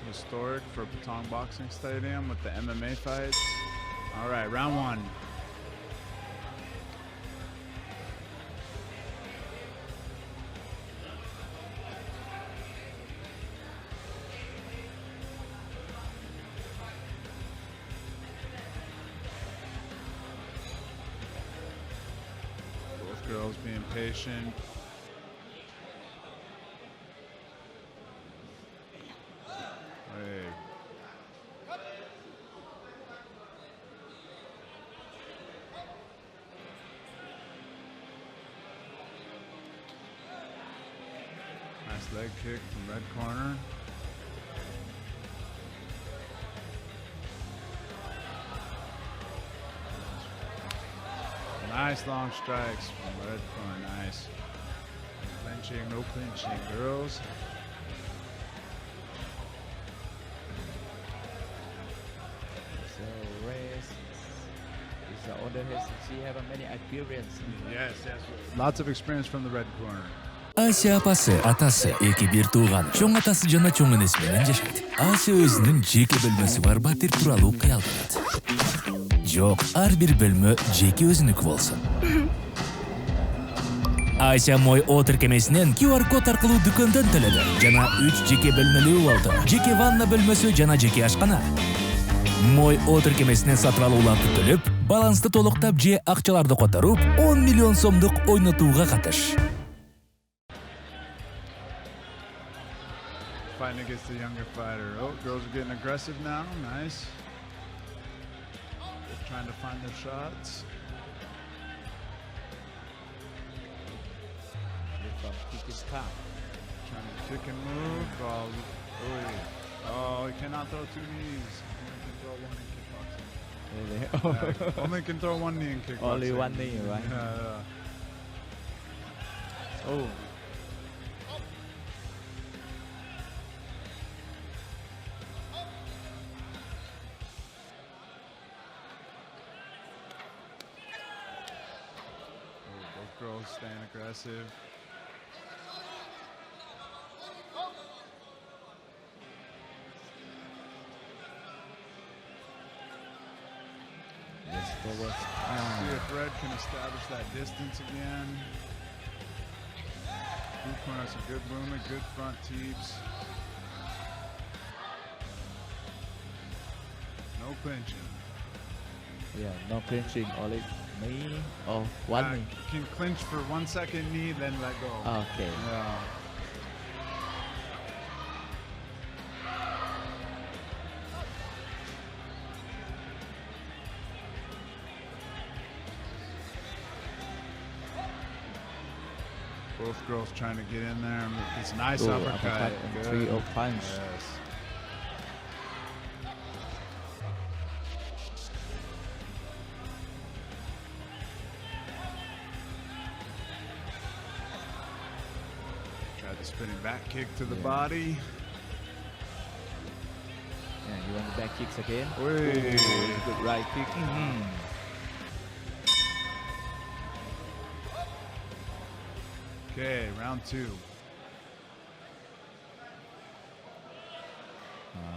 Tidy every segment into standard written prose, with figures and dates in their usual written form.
Historic for Patong Boxing Stadium with the MMA fights. All right, round one. Both girls being patient. Nice leg kick from red corner. Nice long strikes from red corner. Nice. Clinching, no clinching, girls. So race is the older has she have many experience. Yes, yes. Lots of experience from the red corner. Ася апасы, атасы, эки бир тууган, чоң атасы жана чоң энеси менен жашайт. Ася өзүнүн жеке бөлмөсү бар батир тууралуу кыялданат. Жок, ар бир бөлмө жеке өзүнүкү болсун. Ася мой отыр кемесинен QR код аркылуу дүкөндөн төлөдү. Жана 3 жеке бөлмөлүү болду. Жеке ванна бөлмөсү жана жеке ашкана. Мой отыр кемесинен сатып алууларды төлөп, балансты толуктап же акчаларды которуп, 10 миллион сомдук ойнотууга катыш. Fighting against the younger fighter. Oh, girls are getting aggressive now. Nice. Just trying to find their shots. Trying to kick and move. Oh, he cannot throw two knees. Only can throw one in kickboxing. Really? Only can throw one knee in kickboxing. Only one knee, right? Yeah. Oh. Both girls staying aggressive. See if Red can establish that distance again. Blue corner has some good movement, good front teeps. No clinching. Yeah, no clinching, only knee or one knee. Can clinch for 1 second knee, then let go. Okay. Yeah. Both girls trying to get in there. It's a nice uppercut. And 3-0 punch. Yes. Tried the spinning back kick to the body. Yeah, you want the back kicks again? Ooh, good right kick. Okay, round two.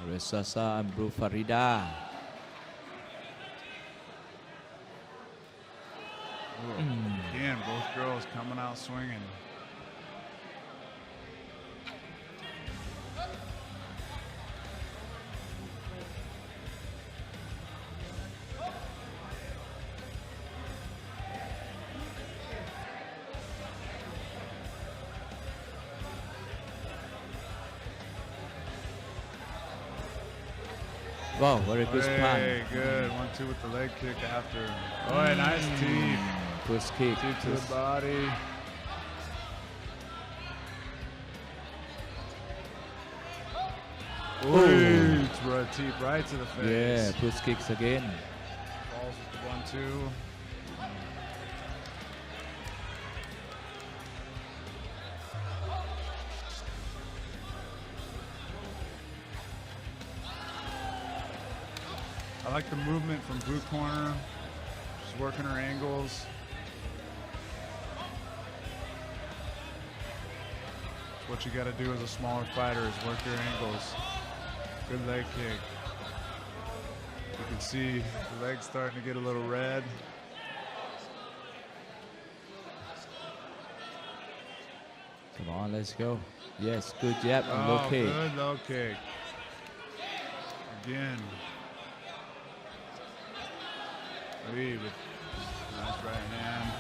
Red Zaza and blue Farida. Again, both girls coming out swinging. Wow, very good spot. Very good. 1-2 with the leg kick after. Oh, nice teep. Twist kick. Teep to the body. Ooh, teep right to the face. Yeah, twist kicks again. Falls with the 1-2. I like the movement from blue corner. She's working her angles. What you got to do as a smaller fighter is work your angles. Good leg kick. You can see the legs starting to get a little red. Come on, let's go. Yes, good jab and low kick. Good low kick. Again. Lee with nice right hand.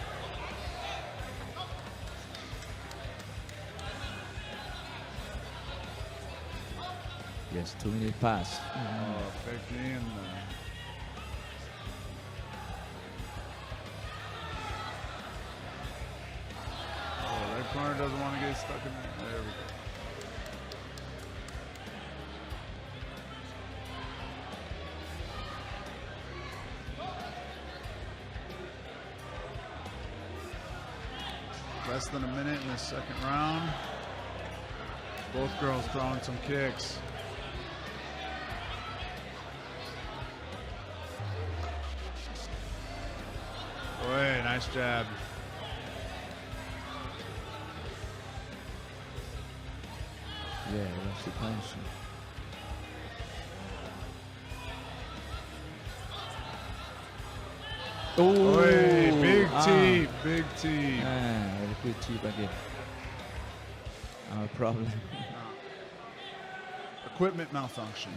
Yes, 2 minutes pass. Oh, fake knee in there. Oh, red corner doesn't want to get stuck in there. There we go. Less than a minute in the second round. Both girls throwing some kicks. Boy, nice jab. Yeah, that's the punch. Oh, big teep, big teep. Very good teep again. No problem. Equipment malfunction.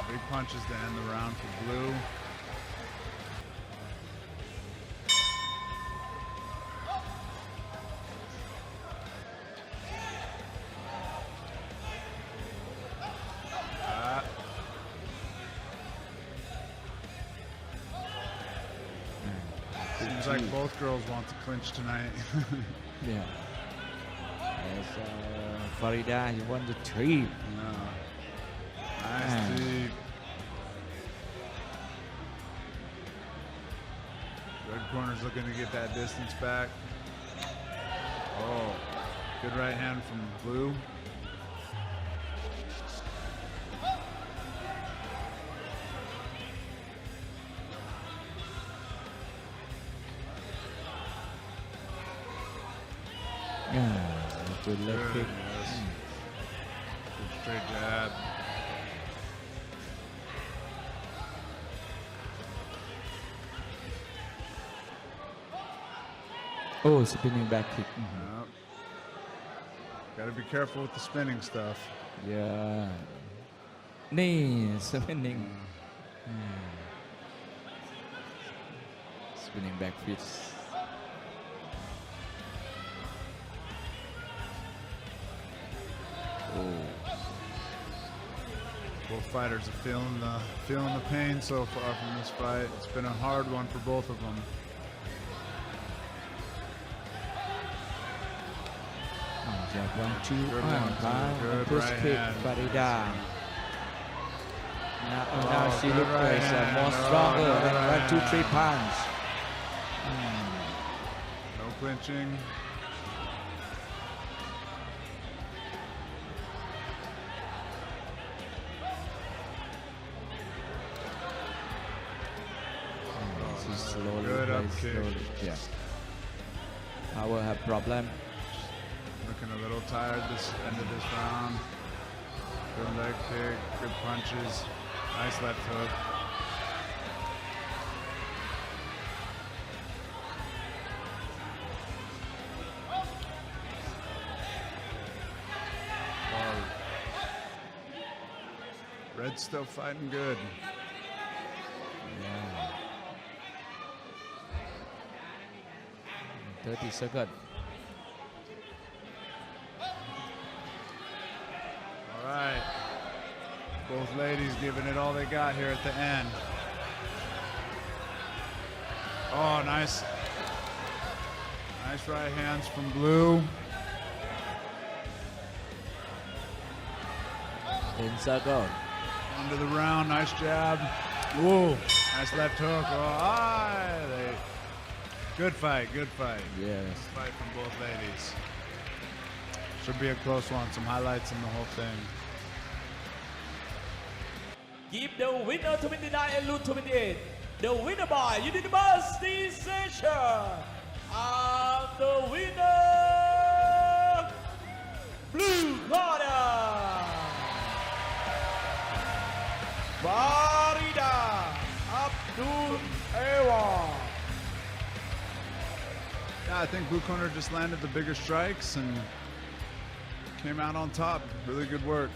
Big punches to end the round for blue. Seems like both girls want to clinch tonight. Yeah. As Farida, you won the trip. Nice deep. Red corner's looking to get that distance back. Oh, good right hand from blue. Good leg kick. Yes. Good straight jab. Oh, spinning back kick. Yep. Gotta be careful with the spinning stuff. Yeah. Knee spinning. Spinning back fist. Both fighters are feeling the pain so far from this fight. It's been a hard one for both of them. Jab 1, 2, Good and one, good push right kick, hand. Farida. Now she good looks right like hand. more stronger Good than right 1, 2, 3 hand. punch. No clinching. She's slowly, Good very up kick. slowly. Yeah. Power have problem. Looking a little tired this end of this round. Good leg kick, good punches. Nice left hook. Red's still fighting good. Yeah. 30 seconds. All right. Both ladies giving it all they got here at the end. Oh, nice. Nice right hands from blue. 10 seconds. Into the round, nice jab. Whoa, nice left hook. Oh, good fight, good fight. Yes. Good fight from both ladies. Should be a close one. Some highlights in the whole thing. give the winner 29 and lose 28. The winner by University Session. And the winner, blue corner, Farida Abdoueva. Yeah, I think blue corner just landed the bigger strikes and came out on top. Really good work.